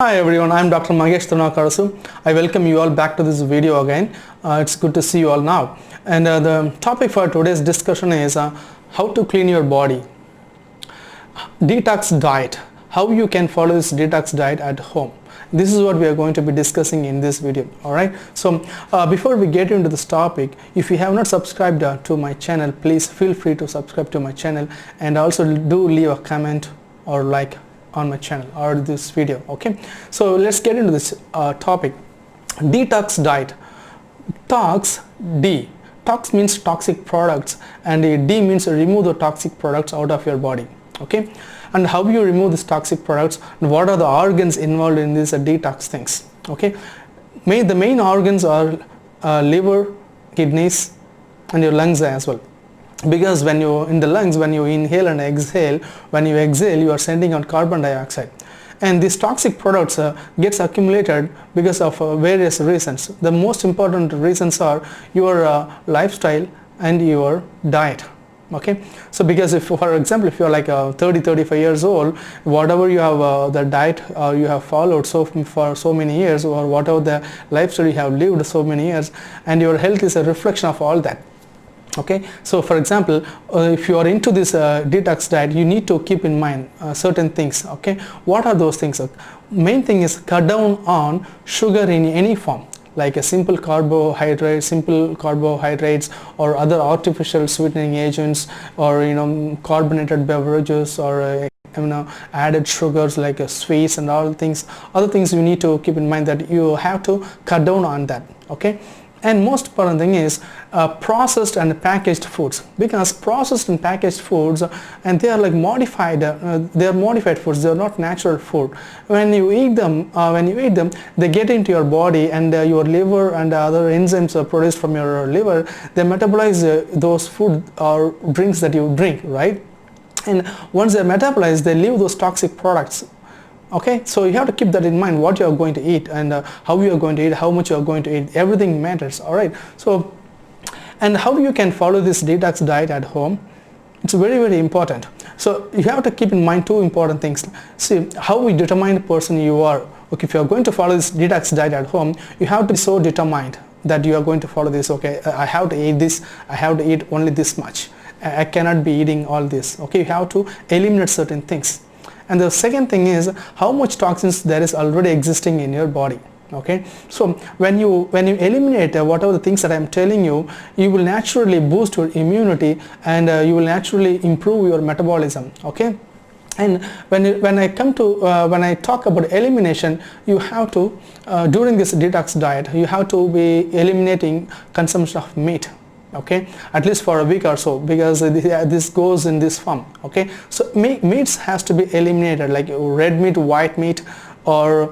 Hi everyone, I am Dr. Magesh Thunakarasu. I welcome you all back to this video again. It's good to see you all now. And the topic for today's discussion is how to clean your body. Detox diet. How you can follow this detox diet at home. This is what we are going to be discussing in this video. Alright. So before we get into this topic, if you have not subscribed to my channel, please feel free to subscribe to my channel and also do leave a comment or like on my channel or this video. Okay, so let's get into this topic. Detox diet. Tox, D. Tox means toxic products and D means remove the toxic products out of your body. Okay, and how you remove these toxic products and what are the organs involved in these detox things. Okay, the main organs are liver, kidneys and your lungs as well. Because when you in the lungs, when you inhale and exhale, when you exhale you are sending out carbon dioxide, and these toxic products gets accumulated because of various reasons. The most important reasons are your lifestyle and your diet. Okay, so because if for example if you are like 30-35 years old, whatever you have the diet you have followed for so many years, or whatever the lifestyle you have lived so many years, and your health is a reflection of all that. Okay, so for example if you are into this detox diet, you need to keep in mind certain things. Okay, what are those things? Main thing is cut down on sugar in any form, like a simple carbohydrates or other artificial sweetening agents, or carbonated beverages, or added sugars like sweets and all things. Other things you need to keep in mind that you have to cut down on that. Okay, and most important thing is processed and packaged foods, because processed and packaged foods and they are like modified, they are modified foods, they are not natural food. When you eat them, they get into your body, and your liver and other enzymes are produced from your liver. They metabolize those food or drinks that you drink, right? And once they are metabolized, they leave those toxic products. Okay, so you have to keep that in mind, what you are going to eat and how you are going to eat, how much you are going to eat, everything matters. All right, so and how you can follow this detox diet at home, it's very important. So you have to keep in mind two important things. See, how we determine the person you are. Okay, if you are going to follow this detox diet at home, you have to be so determined that you are going to follow this. Okay, I have to eat this, I have to eat only this much, I cannot be eating all this. Okay, you have to eliminate certain things. And the second thing is how much toxins there is already existing in your body. Okay, so when you eliminate whatever the things that I am telling you, you will naturally boost your immunity, and you will naturally improve your metabolism. Okay, and when I talk about elimination, you have to during this detox diet, you have to be eliminating consumption of meat. Okay, at least for a week or so, because this goes in this form. Okay, so meats has to be eliminated, like red meat, white meat, or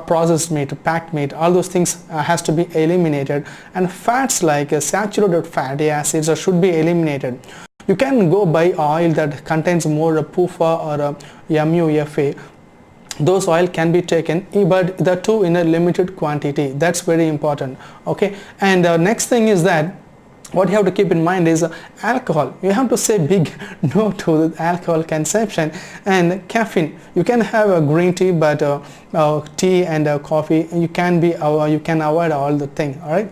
processed meat, packed meat. All those things has to be eliminated, and fats like saturated fatty acids should be eliminated. You can go buy oil that contains more PUFA or MUFA. Those oil can be taken, but the two in a limited quantity. That's very important. Okay, and the next thing is that what you have to keep in mind is alcohol. You have to say big no to the alcohol consumption. And caffeine, you can have a green tea, but tea and coffee you can avoid all the thing. All right,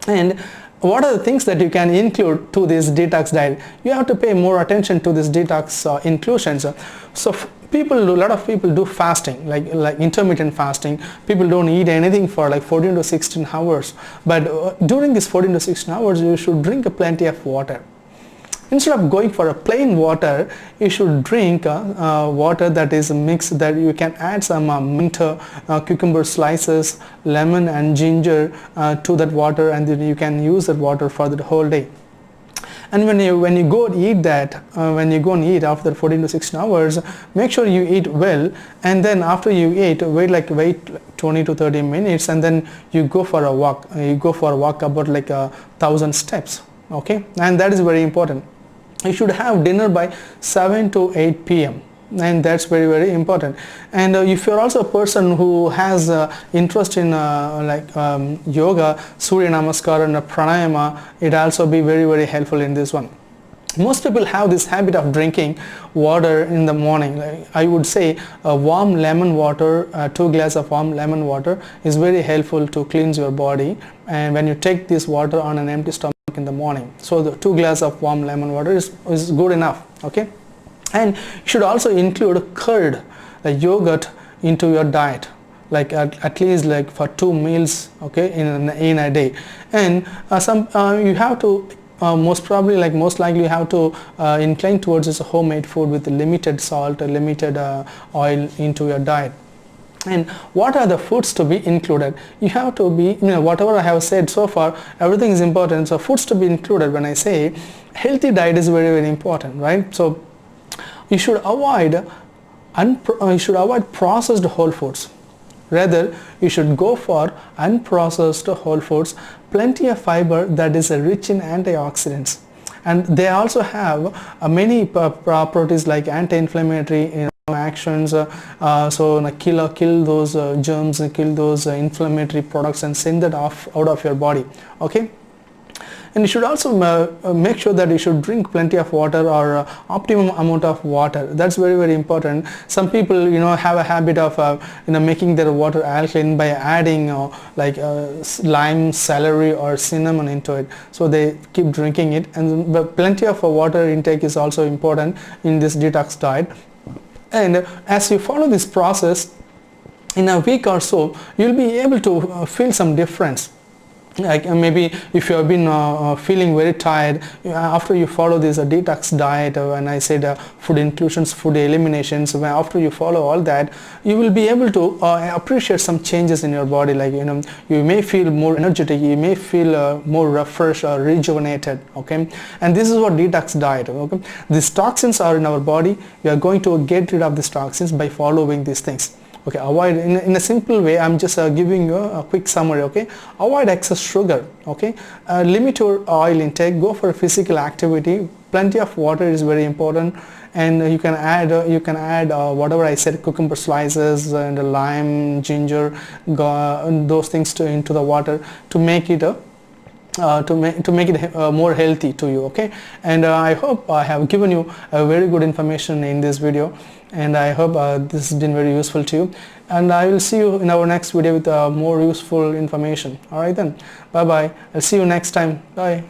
and what are the things that you can include to this detox diet? You have to pay more attention to this detox inclusions. So a lot of people do fasting, like intermittent fasting. People don't eat anything for like 14 to 16 hours, but during this 14 to 16 hours you should drink plenty of water. Instead of going for a plain water, you should drink water that is mixed, that you can add some mint, cucumber slices, lemon and ginger to that water, and then you can use that water for the whole day. And when you go and eat that, when you go and eat after 14 to 16 hours, make sure you eat well, and then after you eat, wait 20 to 30 minutes, and then you go for a walk. You go for a walk about like 1,000 steps. Okay, and that is very important. You should have dinner by 7 to 8 p.m. and that's very important. And if you're also a person who has interest in yoga, Surya Namaskar and pranayama, it also be very helpful in this one. Most people have this habit of drinking water in the morning. Like I would say a warm lemon water, 2 glasses of warm lemon water is very helpful to cleanse your body, and when you take this water on an empty stomach in the morning, so the 2 glasses of warm lemon water is good enough. Okay, and you should also include curd, like yogurt, into your diet, like at least like for 2 meals, okay, in a day. And you have to most likely you have to incline towards this homemade food with limited salt, limited oil into your diet. And what are the foods to be included? You have to be, whatever I have said so far, everything is important. So foods to be included, when I say healthy diet, is very, very important, right? So you should avoid processed whole foods. Rather, you should go for unprocessed whole foods, plenty of fiber that is rich in antioxidants. And they also have many properties like anti-inflammatory actions, so kill those germs, kill those inflammatory products and send that out of your body. Okay. And you should also make sure that you should drink plenty of water, or optimum amount of water. That's very, very important. Some people have a habit of making their water alkaline by adding lime, celery or cinnamon into it, so they keep drinking it. And plenty of water intake is also important in this detox diet. And as you follow this process, in a week or so you'll be able to feel some difference. Like maybe if you have been feeling very tired after you follow this detox diet, when I said food inclusions, food eliminations, after you follow all that, you will be able to appreciate some changes in your body. Like you may feel more energetic, you may feel more refreshed or rejuvenated. Okay, and this is what detox diet. Okay, these toxins are in our body. We are going to get rid of these toxins by following these things. Okay, avoid, in a simple way, I'm just giving you a quick summary. Okay, avoid excess sugar. Okay, limit your oil intake, go for physical activity, plenty of water is very important, and you can add whatever I said, cucumber slices and lime, ginger, those things into the water to make it more healthy to you. Okay, and I hope I have given you a very good information in this video, and I hope this has been very useful to you, and I will see you in our next video with more useful information. All right then, bye bye. I'll see you next time. Bye.